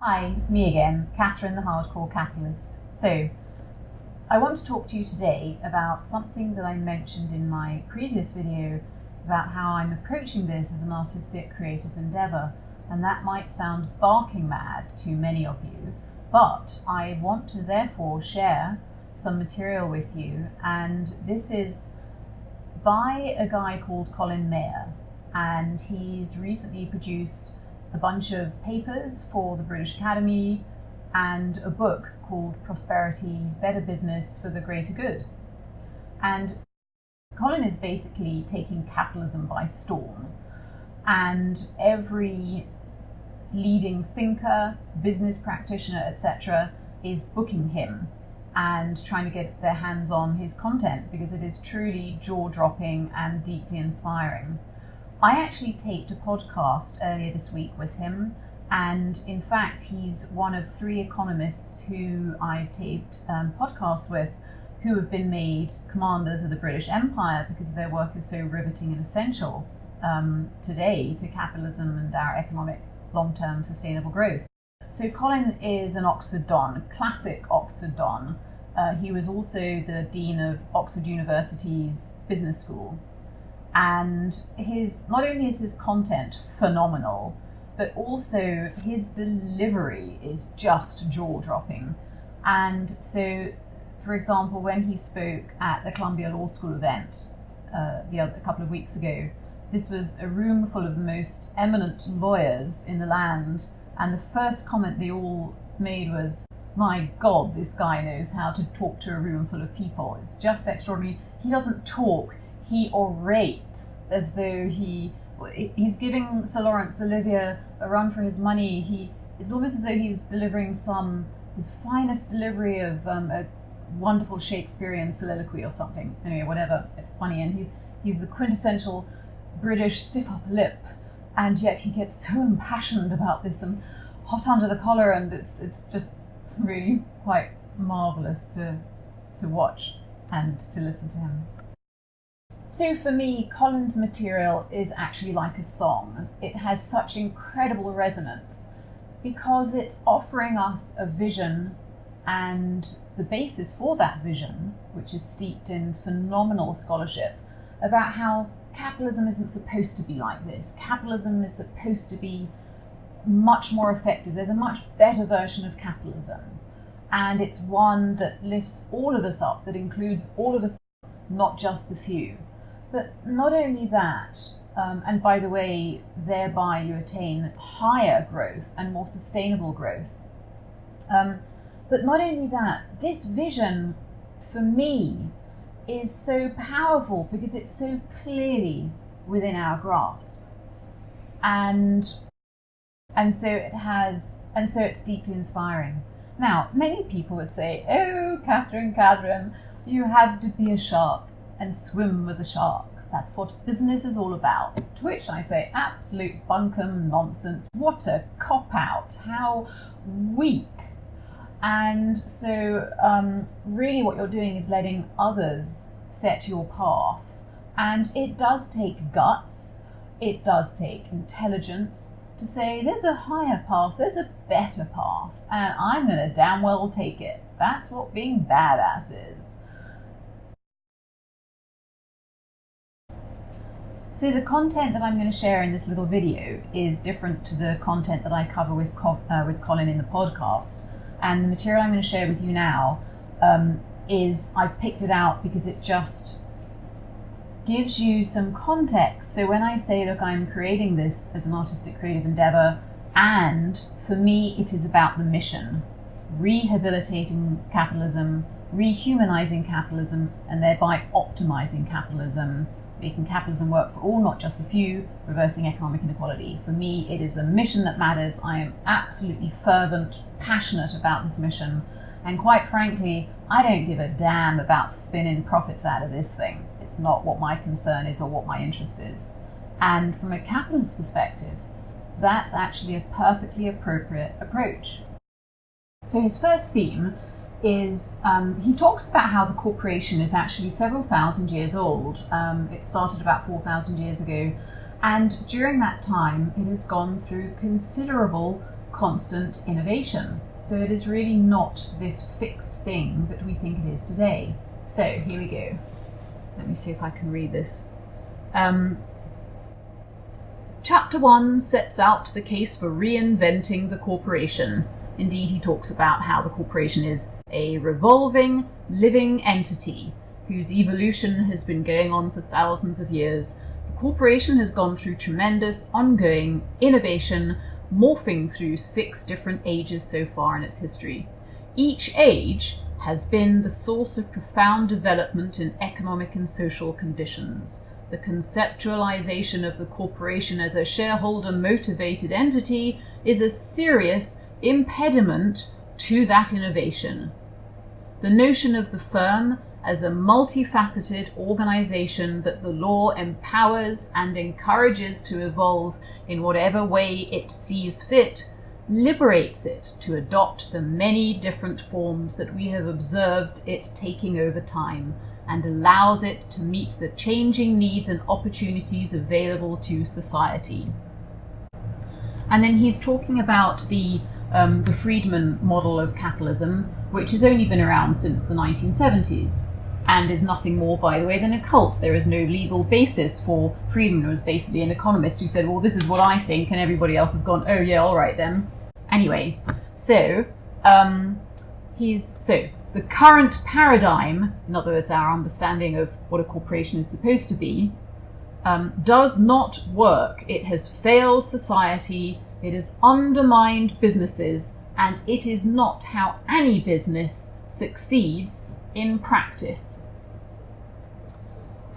Hi, me again, Catherine the Hardcore Capitalist. So, I want to talk to you today about something that I mentioned in my previous video about how I'm approaching this as an artistic creative endeavour, and that might sound barking mad to many of you, but I want to therefore share some material with you, and this is by a guy called Colin Mayer, and he's recently produced a bunch of papers for the British Academy and a book called Prosperity, Better Business for the Greater Good. And Colin is basically taking capitalism by storm, and every leading thinker, business practitioner, etc. is booking him and trying to get their hands on his content because it is truly jaw-dropping and deeply inspiring. I actually taped a podcast earlier this week with him, and in fact he's one of 3 economists who I've taped podcasts with who have been made commanders of the British Empire because their work is so riveting and essential today to capitalism and our economic long-term sustainable growth. So Colin is an Oxford Don, a classic Oxford Don. He was also the Dean of Oxford University's Business School. And not only is his content phenomenal, but also his delivery is just jaw-dropping. And so, for example, when he spoke at the Columbia Law School event a couple of weeks ago, this was a room full of the most eminent lawyers in the land, and the first comment they all made was, "My God, this guy knows how to talk to a room full of people. It's just extraordinary. He doesn't talk. He orates as though he's giving Sir Laurence Olivier a run for his money. It's almost as though he's delivering his finest delivery of a wonderful Shakespearean soliloquy or something. Anyway, whatever. It's funny, and he's the quintessential British stiff upper lip, and yet he gets so impassioned about this and hot under the collar, and it's just really quite marvellous to watch and to listen to him. So for me, Colin's material is actually like a song. It has such incredible resonance because it's offering us a vision and the basis for that vision, which is steeped in phenomenal scholarship, about how capitalism isn't supposed to be like this. Capitalism is supposed to be much more effective. There's a much better version of capitalism, and it's one that lifts all of us up, that includes all of us, not just the few. But not only that, and by the way, thereby you attain higher growth and more sustainable growth. But not only that, this vision, for me, is so powerful because it's so clearly within our grasp. And so it's deeply inspiring. Now, many people would say, "Oh, Catherine, you have to be a shark and swim with the sharks. That's what business is all about." To which I say, absolute bunkum nonsense. What a cop-out. How weak. And so really what you're doing is letting others set your path. And it does take guts. It does take intelligence to say there's a higher path, there's a better path, and I'm going to damn well take it. That's what being badass is. So the content that I'm going to share in this little video is different to the content that I cover with Colin in the podcast. And the material I'm going to share with you now is, I've picked it out because it just gives you some context. So when I say, look, I'm creating this as an artistic creative endeavor, and for me it is about the mission, rehabilitating capitalism, rehumanizing capitalism, and thereby optimizing capitalism, making capitalism work for all, not just the few, reversing economic inequality. For me, it is the mission that matters. I am absolutely fervent, passionate about this mission, and quite frankly, I don't give a damn about spinning profits out of this thing. It's not what my concern is or what my interest is. And from a capitalist perspective, that's actually a perfectly appropriate approach. So his first theme is, he talks about how the corporation is actually several thousand years old. It started about 4,000 years ago, and during that time it has gone through considerable constant innovation. So it is really not this fixed thing that we think it is today. So here we go. Let me see if I can read this. Chapter 1 sets out the case for reinventing the corporation. Indeed, he talks about how the corporation is a revolving, living entity whose evolution has been going on for thousands of years. The corporation has gone through tremendous, ongoing innovation, morphing through 6 different ages so far in its history. Each age has been the source of profound development in economic and social conditions. The conceptualization of the corporation as a shareholder-motivated entity is a serious impediment to that innovation. The notion of the firm as a multifaceted organization that the law empowers and encourages to evolve in whatever way it sees fit liberates it to adopt the many different forms that we have observed it taking over time, and allows it to meet the changing needs and opportunities available to society. And then he's talking about the Friedman model of capitalism, which has only been around since the 1970s, and is nothing more, by the way, than a cult. There is no legal basis for Friedman, who was basically an economist who said, well, this is what I think, and everybody else has gone, oh yeah, all right then. Anyway, so the current paradigm, in other words, our understanding of what a corporation is supposed to be, does not work. It has failed society, it has undermined businesses, and it is not how any business succeeds in practice.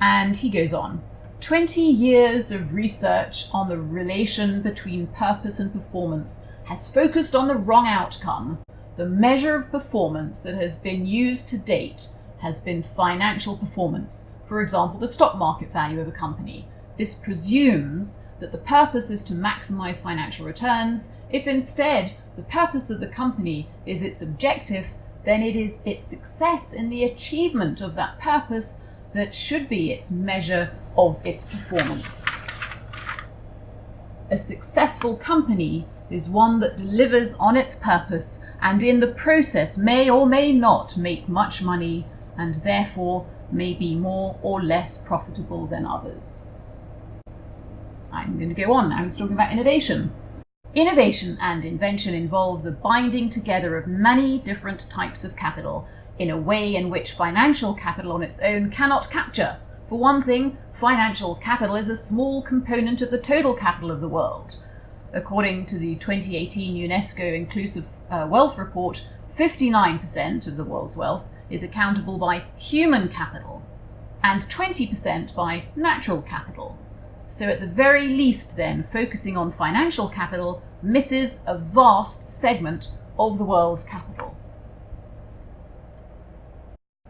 And he goes on. 20 years of research on the relation between purpose and performance has focused on the wrong outcome. The measure of performance that has been used to date has been financial performance, for example, the stock market value of a company. This presumes that the purpose is to maximize financial returns. If instead the purpose of the company is its objective, then it is its success in the achievement of that purpose that should be its measure of its performance. A successful company is one that delivers on its purpose and in the process may or may not make much money and therefore may be more or less profitable than others. I'm going to go on now. He's talking about innovation. Innovation and invention involve the binding together of many different types of capital in a way in which financial capital on its own cannot capture. For one thing, financial capital is a small component of the total capital of the world. According to the 2018 UNESCO Inclusive Wealth Report, 59% of the world's wealth is accountable by human capital and 20% by natural capital. So at the very least then, focusing on financial capital misses a vast segment of the world's capital.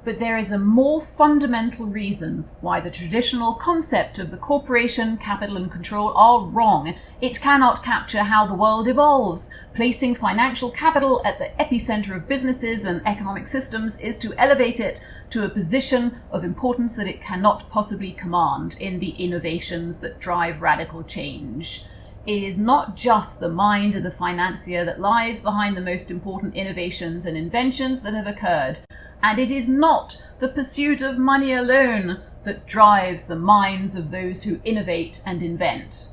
But there is a more fundamental reason why the traditional concept of the corporation, capital and control are wrong. It cannot capture how the world evolves. Placing financial capital at the epicenter of businesses and economic systems is to elevate it to a position of importance that it cannot possibly command in the innovations that drive radical change. It is not just the mind of the financier that lies behind the most important innovations and inventions that have occurred, and it is not the pursuit of money alone that drives the minds of those who innovate and invent.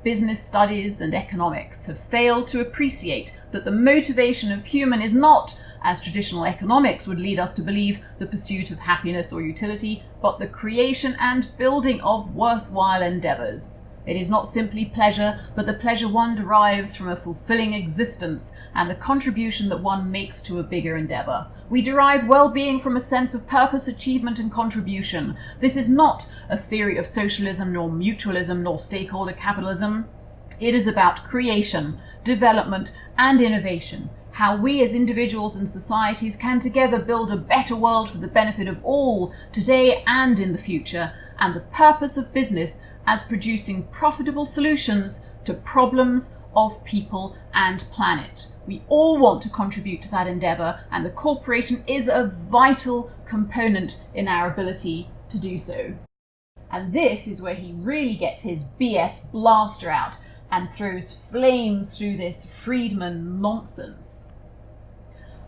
Business studies and economics have failed to appreciate that the motivation of human is not, as traditional economics would lead us to believe, the pursuit of happiness or utility, but the creation and building of worthwhile endeavours. It is not simply pleasure, but the pleasure one derives from a fulfilling existence and the contribution that one makes to a bigger endeavour. We derive well-being from a sense of purpose, achievement and contribution. This is not a theory of socialism, nor mutualism, nor stakeholder capitalism. It is about creation, development and innovation. How we as individuals and societies can together build a better world for the benefit of all, today and in the future, and the purpose of business as producing profitable solutions to problems of people and planet. We all want to contribute to that endeavour, and the corporation is a vital component in our ability to do so. And this is where he really gets his BS blaster out and throws flames through this Friedman nonsense.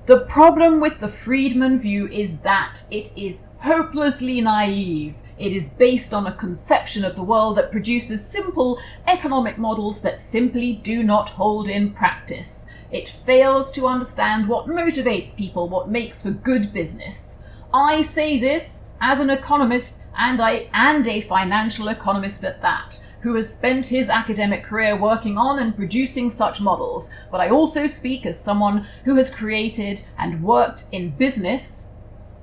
The problem with the Friedman view is that it is hopelessly naive. It is based on a conception of the world that produces simple economic models that simply do not hold in practice. It fails to understand what motivates people, what makes for good business. I say this as an economist and a financial economist at that, who has spent his academic career working on and producing such models, but I also speak as someone who has created and worked in business,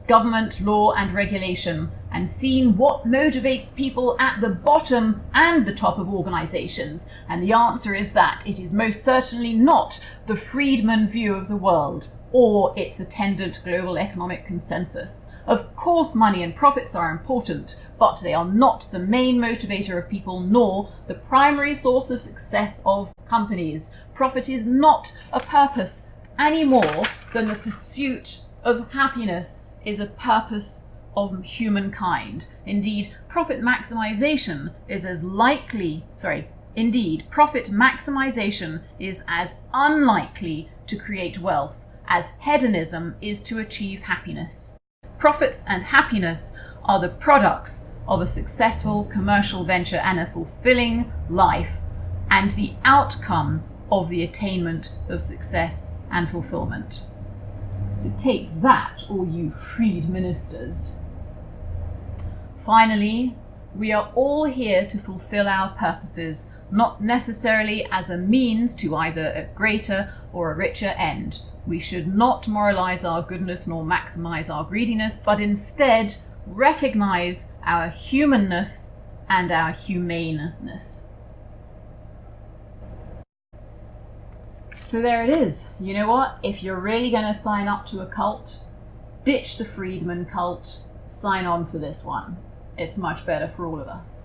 government, law and regulation, and seen what motivates people at the bottom and the top of organisations, and the answer is that it is most certainly not the Friedman view of the world, or its attendant global economic consensus. Of course money and profits are important, but they are not the main motivator of people, nor the primary source of success of companies. Profit is not a purpose any more than the pursuit of happiness is a purpose of humankind. Indeed, profit maximization is as unlikely to create wealth as hedonism is to achieve happiness. Profits and happiness are the products of a successful commercial venture and a fulfilling life, and the outcome of the attainment of success and fulfillment. So take that, all you freed ministers. Finally, we are all here to fulfill our purposes, not necessarily as a means to either a greater or a richer end. We should not moralize our goodness nor maximize our greediness, but instead recognize our humanness and our humaneness. So there it is. You know what? If you're really going to sign up to a cult, ditch the Friedman cult, sign on for this one. It's much better for all of us.